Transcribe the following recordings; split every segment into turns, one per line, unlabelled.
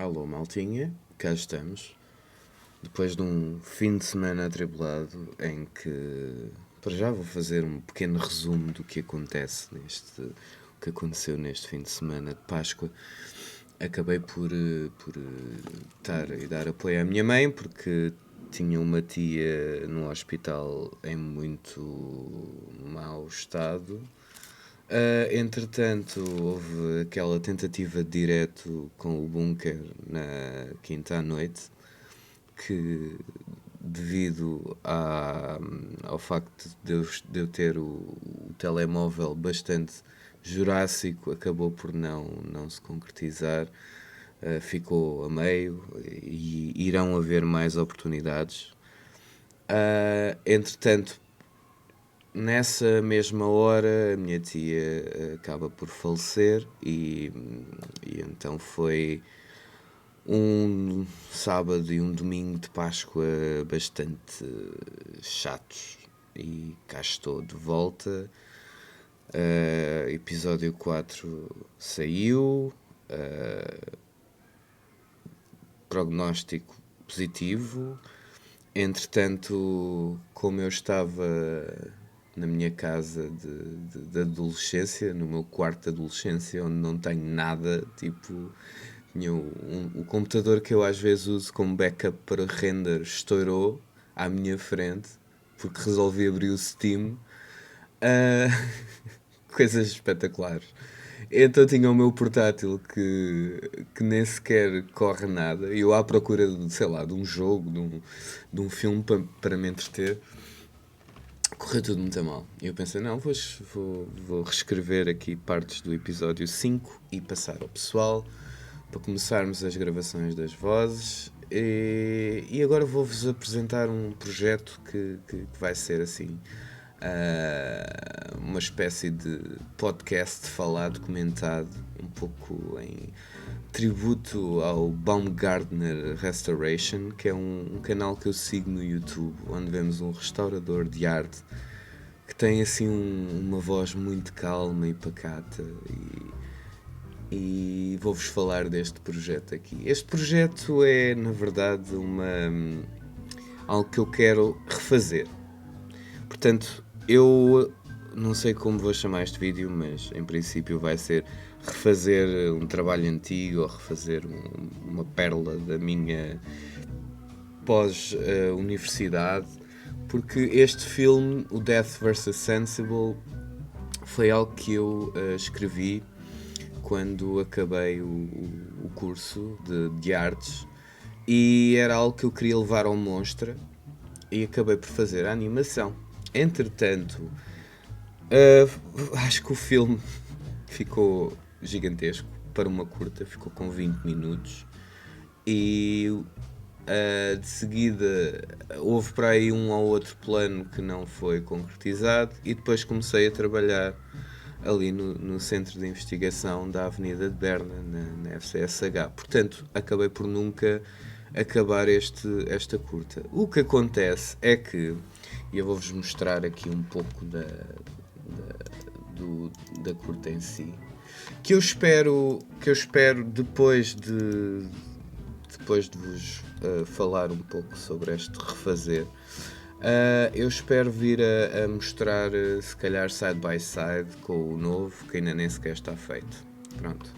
Alô, maltinha, cá estamos. Depois de um fim de semana atribulado em que, para já vou fazer um pequeno resumo do que o que aconteceu neste fim de semana de Páscoa. Acabei por estar e dar apoio à minha mãe porque tinha uma tia no hospital em muito mau estado. Entretanto, houve aquela tentativa de direto com o bunker na quinta à noite, que devido ao facto de eu ter o telemóvel bastante jurássico, acabou por não se concretizar. Ficou a meio e irão haver mais oportunidades. Entretanto, nessa mesma hora a minha tia acaba por falecer e então foi um sábado e um domingo de Páscoa bastante chatos. E cá estou de volta. Episódio 4 saiu. Prognóstico positivo. Entretanto, como eu estava na minha casa de adolescência, no meu quarto de adolescência, onde não tenho nada, tipo, tinha o computador que eu às vezes uso como backup para render estourou à minha frente, porque resolvi abrir o Steam. Ah, coisas espetaculares. Então tinha o meu portátil que nem sequer corre nada. E eu à procura de, sei lá, de um jogo, de um filme para me entreter. Correu tudo muito mal. E eu pensei, não, vou reescrever aqui partes do episódio 5 e passar ao pessoal para começarmos as gravações das vozes. E agora vou-vos apresentar um projeto que vai ser assim uma espécie de podcast falado, comentado, um pouco em tributo ao Baumgartner Restoration, que é um canal que eu sigo no YouTube, onde vemos um restaurador de arte que tem assim uma voz muito calma e pacata e vou-vos falar deste projeto aqui. Este projeto é, na verdade, algo que eu quero refazer. Portanto, eu não sei como vou chamar este vídeo, mas em princípio vai ser refazer um trabalho antigo ou refazer uma pérola da minha pós-universidade, porque este filme, o Death vs. Sensible, foi algo que eu escrevi quando acabei o curso de artes e era algo que eu queria levar ao Monstra e acabei por fazer a animação. Entretanto, acho que o filme ficou gigantesco para uma curta, ficou com 20 minutos e de seguida houve para aí um ou outro plano que não foi concretizado e depois comecei a trabalhar ali no centro de investigação da Avenida de Berna, na FCSH. Portanto, acabei por nunca acabar esta curta. O que acontece é que, e eu vou-vos mostrar aqui um pouco da curta em si, que eu espero depois de vos falar um pouco sobre este refazer, eu espero vir a mostrar se calhar side by side com o novo, que ainda nem sequer está feito. Pronto.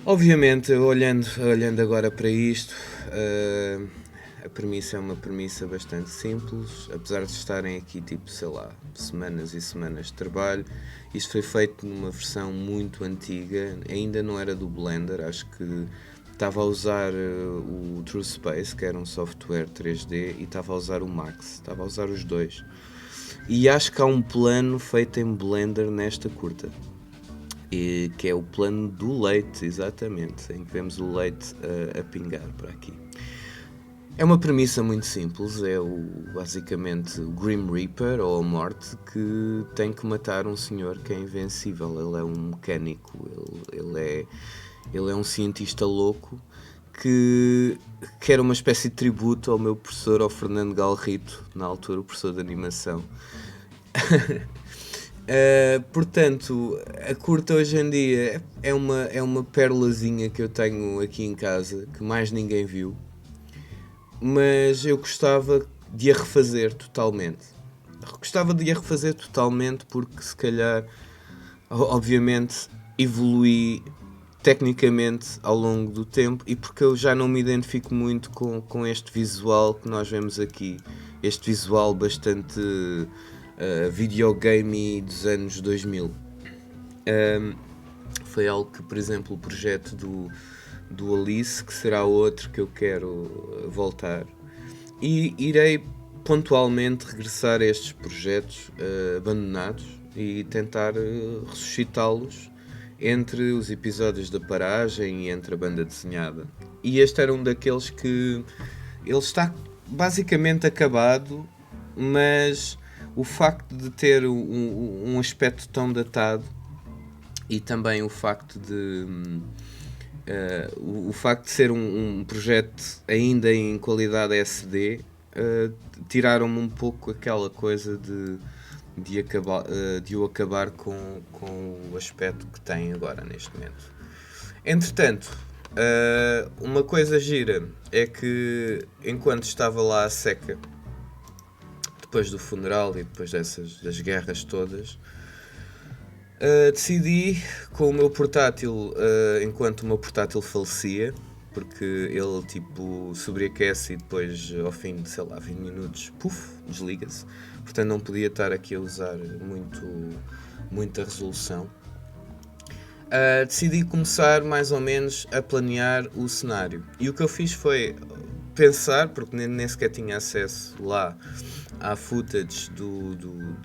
Obviamente, olhando agora para isto, a premissa é uma premissa bastante simples, apesar de estarem aqui tipo, sei lá, semanas e semanas de trabalho. Isto foi feito numa versão muito antiga, ainda não era do Blender, acho que estava a usar o True Space, que era um software 3D, e estava a usar o Max, estava a usar os dois. E acho que há um plano feito em Blender nesta curta, que é o plano do leite, exatamente, em que vemos o leite a pingar para aqui. É uma premissa muito simples, é basicamente o Grim Reaper, ou a morte, que tem que matar um senhor que é invencível. Ele é um mecânico, ele é um cientista louco que era uma espécie de tributo ao meu professor, ao Fernando Galrito, na altura o professor de animação. Portanto, a curta hoje em dia é uma perlazinha que eu tenho aqui em casa, que mais ninguém viu, mas eu gostava de a refazer totalmente. Gostava de a refazer totalmente porque se calhar, obviamente, evolui tecnicamente ao longo do tempo e porque eu já não me identifico muito com este visual que nós vemos aqui. Este visual bastante videogame dos anos 2000. Foi algo que, por exemplo, o projeto do Alice, que será outro que eu quero voltar. E irei pontualmente regressar a estes projetos abandonados e tentar ressuscitá-los entre os episódios da paragem e entre a banda desenhada. E este era um daqueles que ele está basicamente acabado, mas o facto de ter um aspecto tão datado e também o facto de o facto de ser um projeto ainda em qualidade SD tiraram-me um pouco aquela coisa de o acabar com o aspecto que tem agora neste momento. Entretanto, uma coisa gira é que enquanto estava lá a seca, depois do funeral e depois das guerras todas, decidi com o meu portátil, enquanto o meu portátil falecia, porque ele tipo sobreaquece e depois ao fim de, sei lá, 20 minutos, desliga-se. Portanto não podia estar aqui a usar muita resolução. Decidi começar mais ou menos a planear o cenário. E o que eu fiz foi pensar, porque nem sequer tinha acesso lá à footage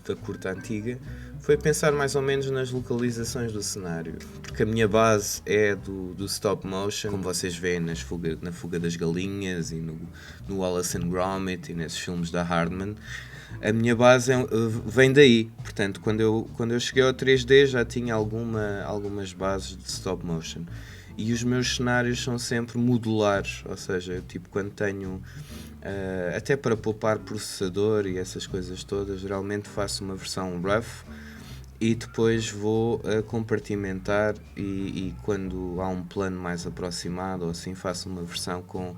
da curta antiga, foi pensar mais ou menos nas localizações do cenário. Porque a minha base é do stop motion, como vocês veem na Fuga das Galinhas e no Wallace and Gromit e nesses filmes da Hardman. A minha base vem daí. Portanto, quando eu cheguei ao 3D já tinha algumas bases de stop motion. E os meus cenários são sempre modulares, ou seja, eu, tipo, quando tenho até para poupar processador e essas coisas todas, geralmente faço uma versão rough e depois vou compartimentar e quando há um plano mais aproximado ou assim, faço uma versão com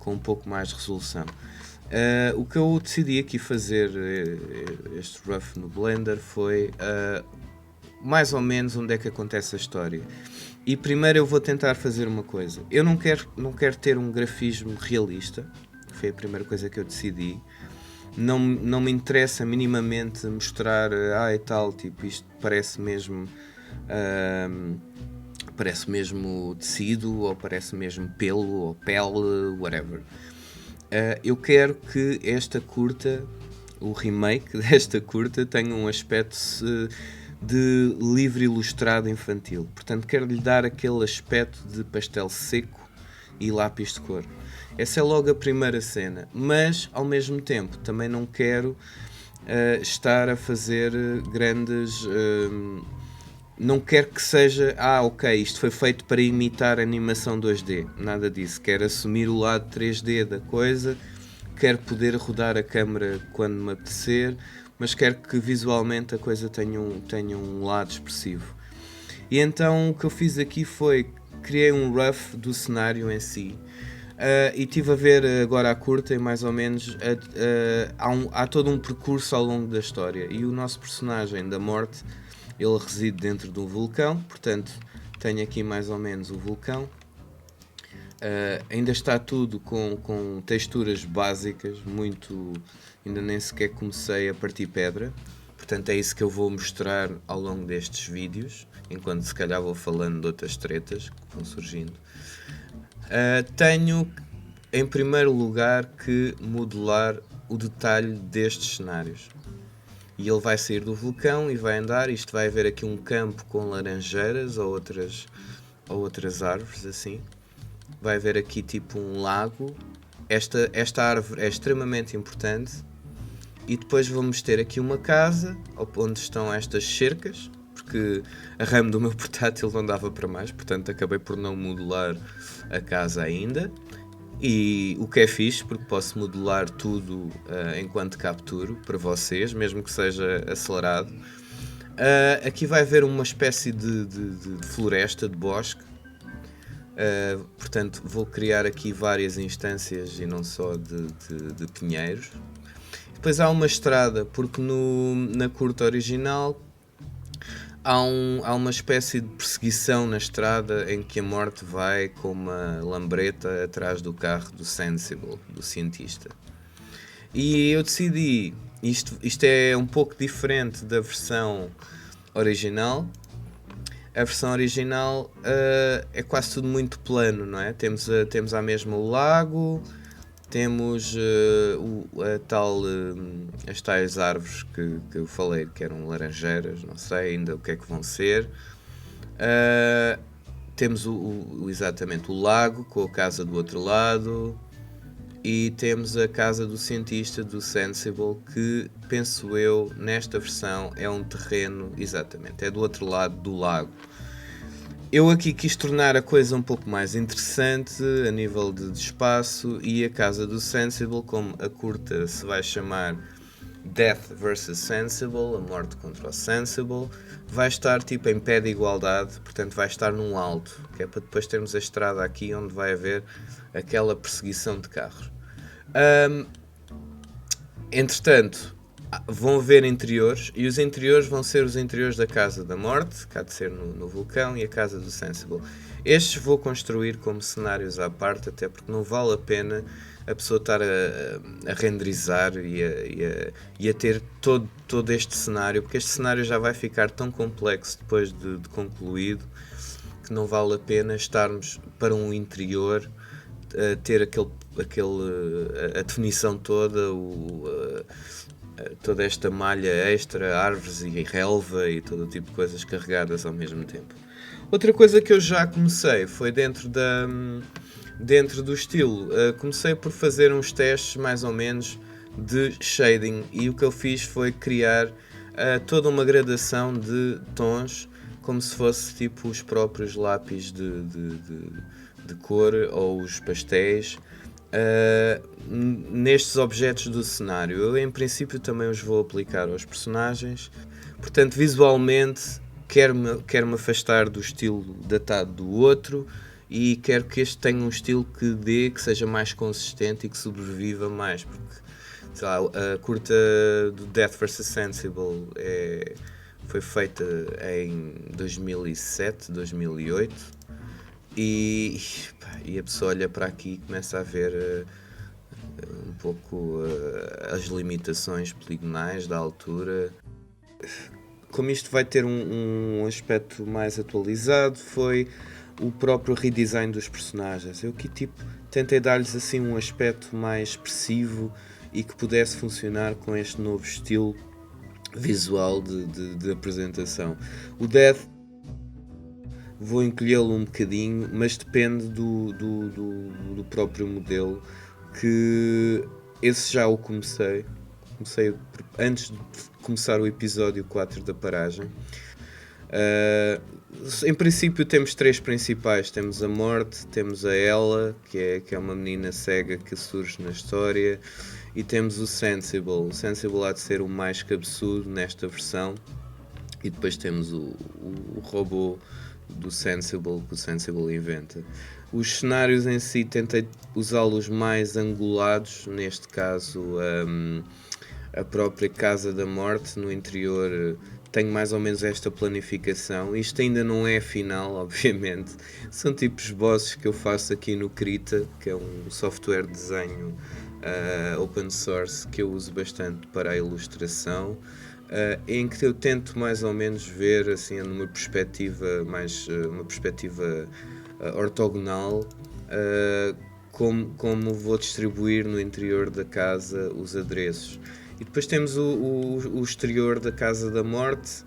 um pouco mais de resolução. O que eu decidi aqui fazer este rough no Blender foi mais ou menos onde é que acontece a história. E primeiro eu vou tentar fazer uma coisa. Eu não quero ter um grafismo realista. Foi a primeira coisa que eu decidi. Não me interessa minimamente mostrar e tal, tipo, isto parece mesmo tecido, ou parece mesmo pelo, ou pele, whatever. Eu quero que esta curta, o remake desta curta, tenha um aspecto de livro ilustrado infantil. Portanto, quero lhe dar aquele aspecto de pastel seco e lápis de cor. Essa é logo a primeira cena. Mas, ao mesmo tempo, também não quero estar a fazer grandes... não quero que seja... ok, isto foi feito para imitar animação 2D. Nada disso. Quero assumir o lado 3D da coisa. Quero poder rodar a câmera quando me apetecer, mas quero que visualmente a coisa tenha um lado expressivo. E então o que eu fiz aqui foi, criei um rough do cenário em si, e estive a ver agora a curta e mais ou menos há todo um percurso ao longo da história, e o nosso personagem da morte, ele reside dentro de um vulcão, portanto tenho aqui mais ou menos o vulcão. Ainda está tudo com texturas básicas, ainda nem sequer comecei a partir pedra, portanto é isso que eu vou mostrar ao longo destes vídeos, enquanto se calhar vou falando de outras tretas que vão surgindo. Tenho em primeiro lugar que modelar o detalhe destes cenários, e ele vai sair do vulcão e vai andar, isto vai haver aqui um campo com laranjeiras ou outras árvores assim. Vai haver aqui tipo um lago. Esta árvore é extremamente importante. E depois vamos ter aqui uma casa onde estão estas cercas, porque a RAM do meu portátil não dava para mais, portanto acabei por não modelar a casa ainda. E o que é fixe, porque posso modelar tudo enquanto capturo para vocês, mesmo que seja acelerado. Aqui vai haver uma espécie de floresta, de bosque. Portanto, vou criar aqui várias instâncias e não só de pinheiros. Depois há uma estrada, porque na curta original há uma espécie de perseguição na estrada em que a morte vai com uma lambreta atrás do carro do Sensible, do cientista. E eu decidi, isto é um pouco diferente da versão original. A versão original é quase tudo muito plano, não é? Temos à mesma o lago, temos as tais árvores que eu falei, que eram laranjeiras, não sei ainda o que é que vão ser. Temos exatamente o lago com a casa do outro lado. E temos a casa do cientista, do Sensible, que, penso eu, nesta versão é um terreno, exatamente, é do outro lado do lago. Eu aqui quis tornar a coisa um pouco mais interessante a nível de espaço, e a casa do Sensible, como a curta se vai chamar Death vs Sensible, a morte contra o Sensible, vai estar tipo em pé de igualdade, portanto vai estar num alto, que é para depois termos a estrada aqui onde vai haver aquela perseguição de carros. Entretanto, vão haver interiores, e os interiores vão ser os interiores da Casa da Morte, que há de ser no vulcão, e a Casa do Sensible. Estes vou construir como cenários à parte, até porque não vale a pena a pessoa estar a renderizar e a ter todo este cenário, porque este cenário já vai ficar tão complexo depois de concluído, que não vale a pena estarmos para um interior a ter a definição toda, toda esta malha extra, árvores e relva e todo tipo de coisas carregadas ao mesmo tempo. Outra coisa que eu já comecei foi dentro do estilo. Comecei por fazer uns testes mais ou menos de shading, e o que eu fiz foi criar toda uma gradação de tons, como se fosse tipo os próprios lápis de cor ou os pastéis, nestes objetos do cenário. Eu em princípio também os vou aplicar aos personagens, portanto visualmente quero-me afastar do estilo datado do outro, e quero que este tenha um estilo que seja mais consistente e que sobreviva mais, porque sei lá, a curta do Death vs Sensible foi feita em 2007, 2008, e a pessoa olha para aqui e começa a ver um pouco as limitações poligonais da altura. Como isto vai ter um aspecto mais atualizado, foi o próprio redesign dos personagens. Eu aqui tentei dar-lhes assim um aspecto mais expressivo e que pudesse funcionar com este novo estilo visual de apresentação. O Death vou encolhê-lo um bocadinho, mas depende do próprio modelo, que esse já o comecei antes de começar o episódio 4 da paragem. Em princípio temos três principais: temos a Morte, temos a Ella, que é uma menina cega que surge na história, e temos o Sensible. O Sensible há de ser o mais cabeçudo nesta versão, e depois temos o robô do Sensible, que o Sensible inventa. Os cenários em si tentei usá-los mais angulados, neste caso a própria Casa da Morte no interior. Tenho mais ou menos esta planificação. Isto ainda não é final, obviamente. São tipos esboços que eu faço aqui no Krita, que é um software de desenho open source que eu uso bastante para a ilustração, em que eu tento mais ou menos ver assim numa perspectiva ortogonal, como vou distribuir no interior da casa os adereços. E depois temos o exterior da Casa da Morte,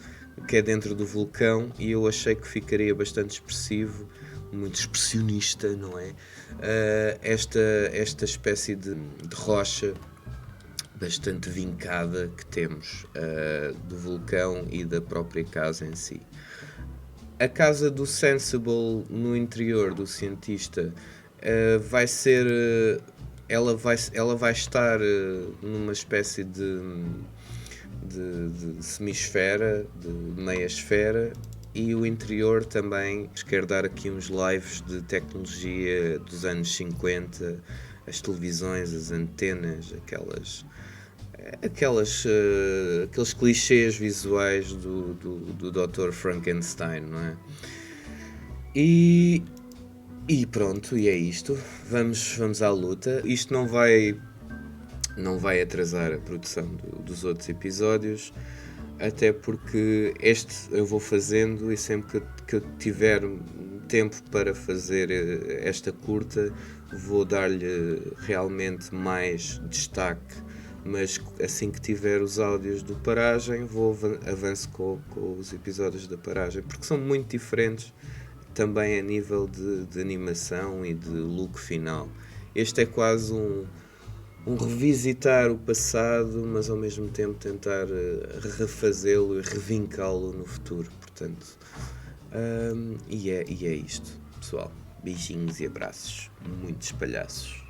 que é dentro do vulcão, e eu achei que ficaria bastante expressivo, muito expressionista, não é? Esta espécie de rocha bastante vincada que temos do vulcão e da própria casa em si. A casa do Sensible no interior do cientista vai ser... ela vai estar numa espécie de semisfera, de meia esfera, e o interior também. Quero dar aqui uns lives de tecnologia dos anos 50, as televisões, as antenas, aqueles clichês visuais do Dr. Frankenstein, não é? E pronto, e é isto. Vamos à luta. Isto não vai atrasar a produção dos outros episódios, até porque este eu vou fazendo, e sempre que eu tiver tempo para fazer esta curta, vou dar-lhe realmente mais destaque. Mas assim que tiver os áudios do Paragem, avanço com os episódios da Paragem, porque são muito diferentes também a nível de animação e de look final. Este é quase um revisitar o passado, mas ao mesmo tempo tentar refazê-lo e revincá-lo no futuro. Portanto, e é isto, pessoal. Beijinhos e abraços, muitos palhaços.